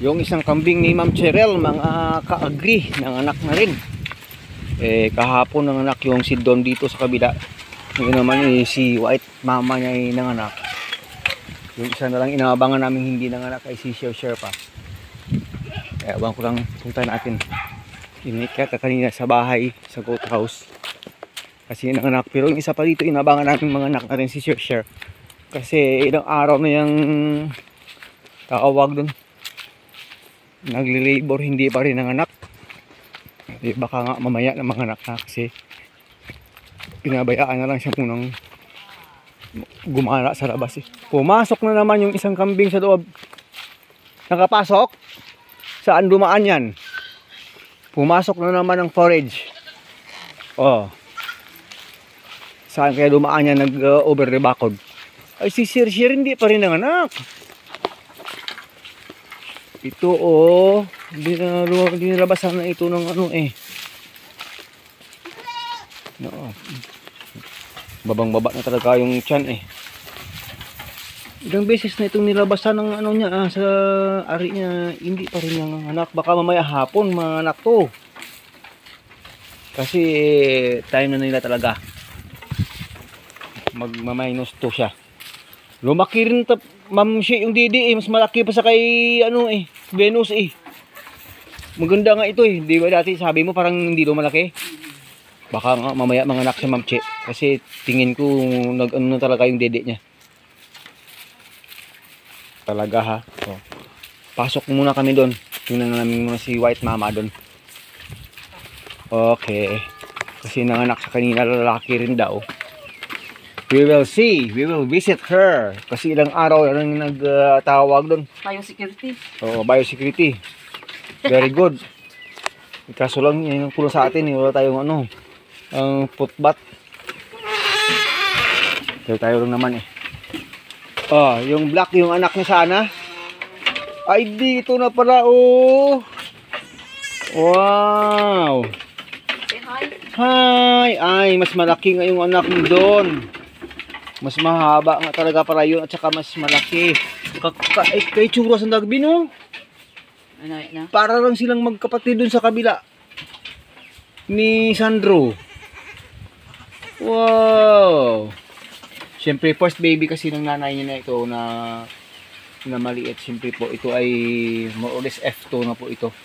Yung isang kambing ni Ma'am Cheryl, mga ka-agree, nanganak na rin. Kahapon nanganak yung si Don dito sa kabila. Ngayon naman si White, mama niya ay nanganak. Yung isa na lang inaabangan namin hindi nanganak ay si Share pa. Kaya abang ko lang punta natin. Inikita kanina sa bahay, sa goat house. Kasi nanganak. Pero yung isa pa dito, inaabangan namin mga anak na rin si Share. Kasi ilang araw na yung tawag doon. Nagli-labor, hindi pa rin nanganak. Baka nga mamaya na manganak na kasi pinabayaan na lang siya munang gumala sa labas eh. Pumasok na naman yung isang kambing sa loob. Nakapasok? Saan dumaan yan? Pumasok na naman ang forage. Oh. Saan kaya dumaan yan nag-over the backod? Ay si Sir hindi pa rin nanganak. Ito oh, hindi nalabasan na ito ng ano eh. No. Babang-baba na talaga yung tiyan eh. Ilang beses na itong nilabasan ng ano niya sa ari niya, hindi pa rin nanganak. Baka mamaya hapon manganak to. Kasi time na nila talaga. Magmaminus to siya. Lumaki rin Ma'am Shi yung didi eh. Mas malaki pa sa kay ano eh, Venus eh. Maganda nga ito eh. Di ba dati sabi mo parang hindi lumalaki? Baka nga mamaya manganak si Ma'am Shi. Kasi tingin ko nag-ano na talaga yung didi niya. Talaga ha. So, pasok muna kami doon. Tingnan namin muna si White Mama doon. Okay. Kasi nanganak sa kanina lalaki rin daw. We will see. We will visit her. Kasi ilang araw nang nagtawag doon. Biosecurity. Oo, biosecurity. Very good. Kaso lang yung kulo sa atin, wala tayong ano, ang putbat. Tayo lang naman eh. Oh, yung black yung anak niya sana. Ay dito na pala oh. Wow. Say hi. Hi. Ay, mas malaki nga yung anak mo doon. Mas mahaba nga talaga para yun at saka mas malaki. Kay tsura sa dagbi no? Ano na? Para lang silang magkapatid dun sa kabila. Ni Sandro. Wow. Siyempre first baby kasi ng nanay niya na ito na maliit. Siyempre po ito ay more or less F2 na po ito.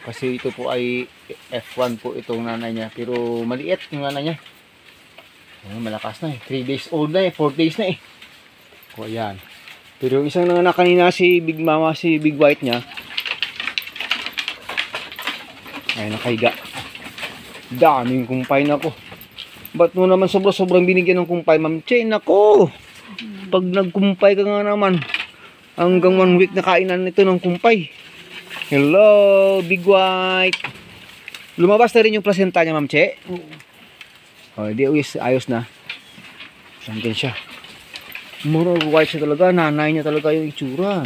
Kasi ito po ay F1 po itong nanay niya. Pero maliit yung nanay niya. Malakas na eh. 3 days old na eh. 4 days na eh. O ayan. Pero yung isang nanganak kanina si Big Mama, si Big White niya. Ay nakahiga. Daming kumpay na ko. Ba't mo naman sobrang binigyan ng kumpay, Ma'am Che? Nako. Pag nagkumpay ka nga naman. Hanggang 1 week na kainan nito ng kumpay. Hello, Big White. Lumabas na rin yung placenta niya, Ma'am Che? Oo. Oh, di ayos na. Sangkin siya. Mura white siya talaga. Nanay niya talaga yung itsura.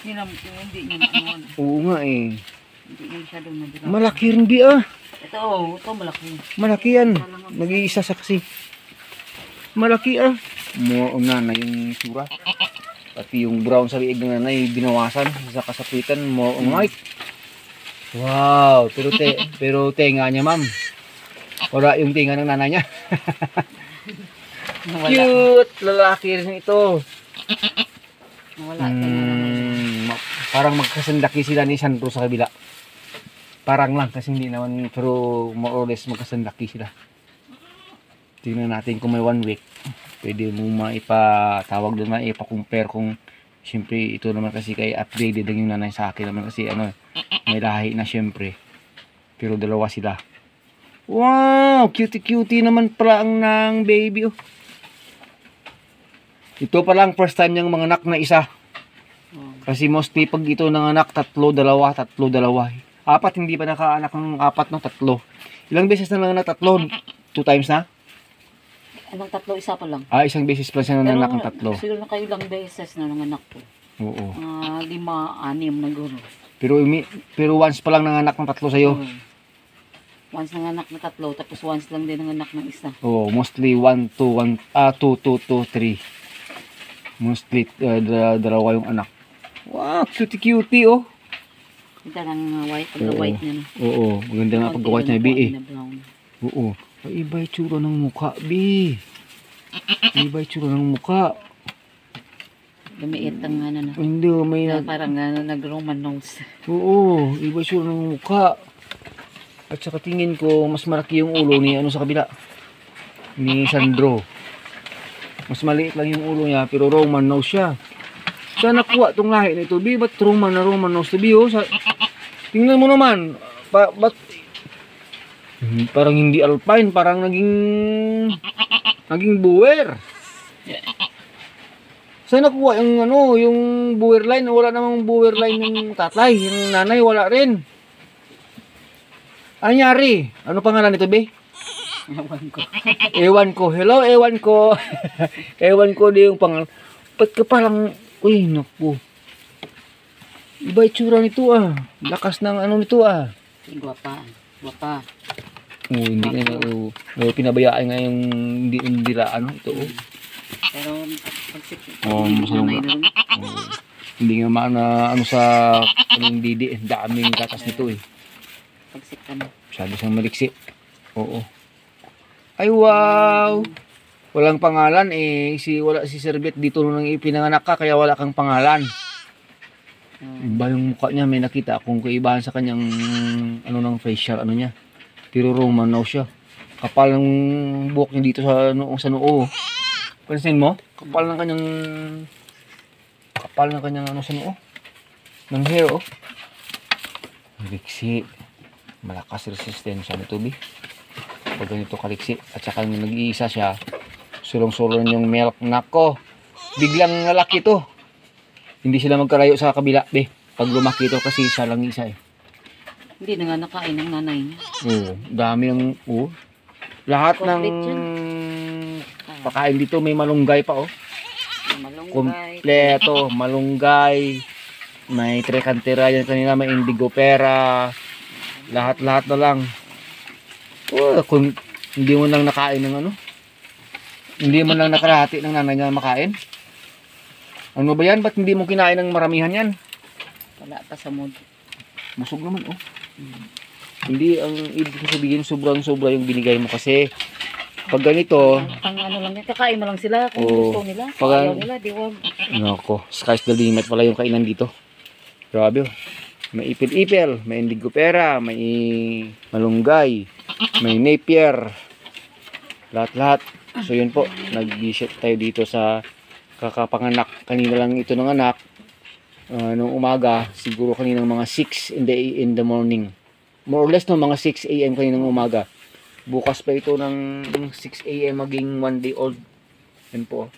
Hindi niya ano. Oo nga eh. Hindi niya masyadong nabila. Malaki rin di ah. Ito malaki. Malaki yan. Nag-iisa sa kasi. Malaki ah. Mo nanay yung itsura. Pati yung brown sa liig ng nanay binawasan sa kasapitan mo white. Wow, pero tenga niya, ma'am. Wala yung tinga ng nanay niya. Cute! Lalaki rin ito. Wala. Parang magkasandaki sila ni Sandro sa kabila. Parang lang kasi hindi naman, pero more or less magkasandaki sila. Tingnan natin kung may 1 week. Pwede mo maipatawag doon, maipa-compare kung siyempre ito naman kasi kay upgraded lang yung nanay sa akin naman kasi ano, may lahi na siyempre. Pero dalawa sila. Wow, cutie naman pala ang nang baby oh. Ito pa lang first time niyang manganak na isa. Kasi mostly pag ito nanganak, dalawa. 4 hindi pa nakaanak ng 4 no, 3. Ilang beses na nanganak? 3? 2 times na? Anong 3? Isa pa lang. Ah, isang beses pa siya nanganak ng 3. Siguro na kayo lang beses na nanganak ko. Oo. 5, 6 na guro. Pero once pa lang nanganak ng 3 sa'yo. Once nanganak na 3, tapos once lang din nanganak ng isa. Oo, mostly 1, 2, 3. Mostly dalawa yung anak. Wow, cutie oh. Ito lang white, Oo. pagka-white niya na. Oo, maganda nga pag-white na, B eh. Brown. Oo. Ay, iba yung tsura ng mukha, B. Iba yung tsura ng mukha. Lumiit ang ano na. Hindi, may Na parang nag-Roman nose. Oo, iba yung tsura ng mukha. At saka tingin ko, mas malaki yung ulo ni ano sa kabila. Ni Sandro. Mas maliit lang yung ulo niya, pero Roman nose siya. Saan nakuha tong lahi na ito, B? Ba't Roman nose to, B? Oh? Tingnan mo naman. Ba't parang hindi alpine, parang naging buwer. Saan nakuha yung ano, yung buwer line? Wala namang buwer line ng tatay. Yung nanay, wala rin. Anyari? Ano pangalan nito, be? Ewan ko. Ewan ko. Hello, ewan ko. Ewan ko di yung pangalan. Ba't ka parang, uy, naku. Iba itsura nito ah. Lakas ng ano nito ah. Guwapa. Guwapa. Oo, hindi nga, pinabayaan nga yung hindi ano, ito oh. Pero pagsik. Masalong hindi nga ano sa anong didi. Daming gatas nito eh. Pagsik ka na. Masyado siyang maliksi. Oo. Ay wow! Walang pangalan eh. Wala si Sir Bet dito nung ipinanganak ka kaya wala kang pangalan. Iba yung mukha niya, may nakita akong kaibahan sa kanyang ano ng facial ano niya. Pero Roman nose siya. Kapal ng buhok niya dito sa noo. Pansin mo? Kapal ng kanyang ano sa noo. Ng hair oh. Maliksi. Malakas resistensya nito, B. Pag ganito kaliksi at saka nag-iisa siya, sulong-sulong yung milk. Nako, biglang lalaki to. Hindi sila magkarayo sa kabila, B. Pag lumaki ito kasi isa lang isa eh. Hindi na nga nakain ng nanay niya. Oo, dami ng lahat ng pakain dito may malunggay pa oh. Malunggay. Kompleto, malunggay. May trekantera yan kanina, may indigo pera. Lahat-lahat na lang. Kung hindi mo lang nakain ng ano, hindi mo lang nakalahati ng nanay niya makain. Ano ba yan? Ba't hindi mo kinain ng maramihan yan? Wala pa sa mood. Busog naman oh. Hindi ang ibig sabihin sobrang-sobra yung binigay mo kasi pag ganito, Pang ano lang, kakain mo lang sila kung Oo. gusto nila. Kung Pag- ayaw nila, di wag. nako, sky's the limit pala yung kainan dito. Grabe oh. May ipil-ipil, may indigo pera, may malunggay, may napier. Lahat-lahat. So yun po, nag-visit tayo dito sa kakapanganak. Kanina lang ito ng anak. Nung umaga, siguro kaninang mga 6 in the morning. More or less no, mga 6 AM kaninang umaga. Bukas pa ito ng 6 AM maging 1 day old. Yan po.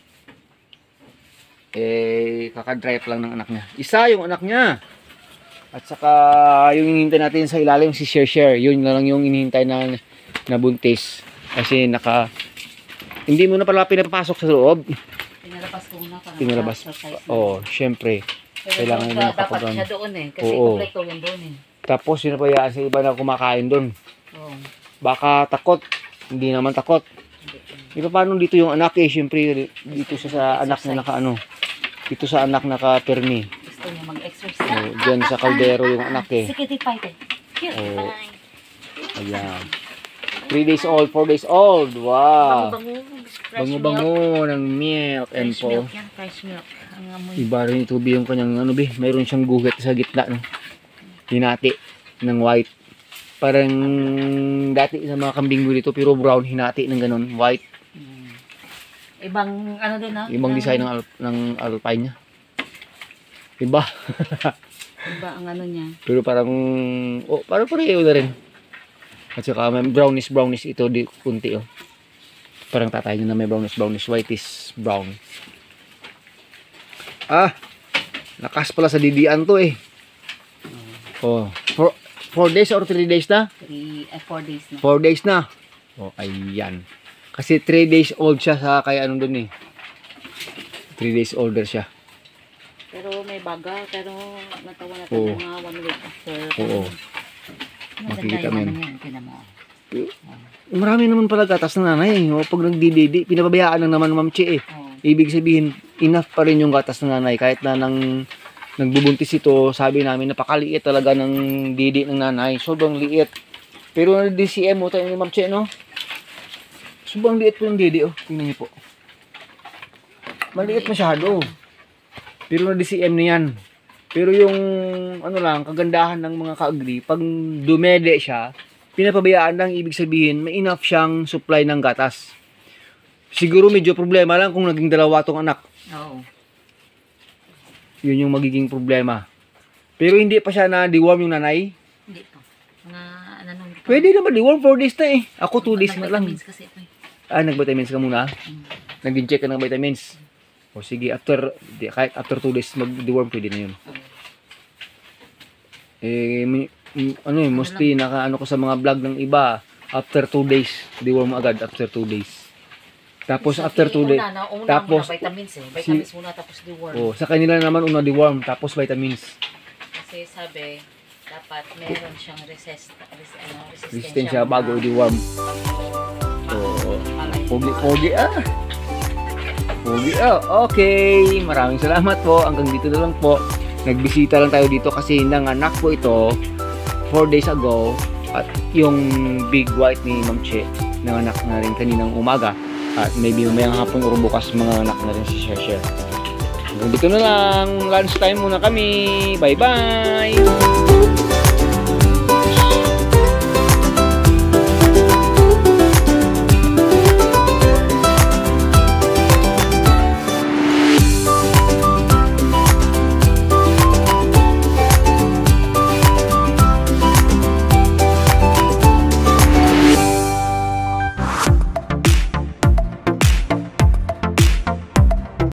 Kakadrive lang ng anak niya. Isa yung anak niya. At saka yung hinihintay natin sa ilalim si Share. Yun na lang yung hinihintay na buntis. Kasi hindi mo na pala pinapasok sa loob. Pinalabas ko na para Pinalabas. exercise na. Oo, syempre. Pero kailangan dapat nila makapag- siya doon eh. Kasi Oo. kompleto yun doon eh. Tapos sinapayaan sa iba na kumakain doon. Oo. Baka takot. Hindi naman takot. Di ba paano dito yung anak eh? Syempre dito siya sa anak na naka-ano. Dito sa anak naka-permi. Gusto niya mag-exercise. Diyan sa kaldero yung anak eh. Sige, fight eh. Cute. Oo. Bye. Ayan. 3 days old, 4 days old. Wow. Bango-bango. Fresh milk. Bango-bango ng milk. And Fresh po. milk yan. Fresh milk. Ang amoy. Iba rin ito yung kanyang ano be. Mayroon siyang guhit sa gitna. No? Hinati ng white. Parang dati sa mga kambing mo dito. Pero brown hinati ng ganun. White. Ibang ano din ha? Ibang design ng alpine niya. Iba. Iba ang ano niya. Pero parang parang pareho na rin. At saka may brownish ito di kunti oh. Parang tatay niya na may brownish whitish brown. Lakas pala sa didian to eh. Oh, 4 days or 3 days na? 4 days na. 4 days na. Oh, ayan. Kasi 3 days old siya sa kaya anong dun eh. 3 days older siya. Pero may baga. Pero natawa na Oo. mga 1 week after. Oo. Makikita mo yun. Tinan mo. Marami naman pala gatas ng nanay. O, pag nagdididi, pinababayaan lang naman Ma'am Chi eh. Oo. Ibig sabihin, enough pa rin yung gatas ng nanay kahit na nagbubuntis ito, sabi namin napakaliit talaga ng didi ng nanay. Sobrang liit. Pero na DCM mo tayo ni Ma'am Che, no? Sobrang liit po ng didi, oh. Tingnan niyo po. Maliit masyado. Pero na DCM na yan. Pero yung ano lang, kagandahan ng mga ka-agri, pag dumede siya, pinapabayaan lang, ibig sabihin, may enough siyang supply ng gatas. Siguro medyo problema lang kung naging dalawa tong anak. Oo. Yun yung magiging problema. Pero hindi pa siya na deworm yung nanay. Hindi pa. Mga ano nung Pwede naman deworm 4 days na eh. Ako 2 days na lang. Vitamins kasi ito eh. Nag-vitamins ka muna? Mm. Nag-check ka ng vitamins? O sige, kahit after 2 days mag-deworm, pwede na yun. Mostly naka-ano ko sa mga vlog ng iba, after 2 days, deworm agad after 2 days. Tapos after 2 days, tapos muna vitamins eh. Vitamins muna tapos deworm. sa kanila naman una deworm, tapos vitamins. Kasi sabi, dapat meron siyang Resistensya bago i-deworm. Pogi ah. Okay, maraming salamat po. Hanggang dito na lang po. Nagbisita lang tayo dito kasi nanganak po ito 4 days ago. At yung big white ni Ma'am Che, nanganak na rin kaninang umaga. At maybe mamayang hapon o bukas mga anak na rin si Share. Hanggang dito na lang. Lunch time muna kami. Bye-bye!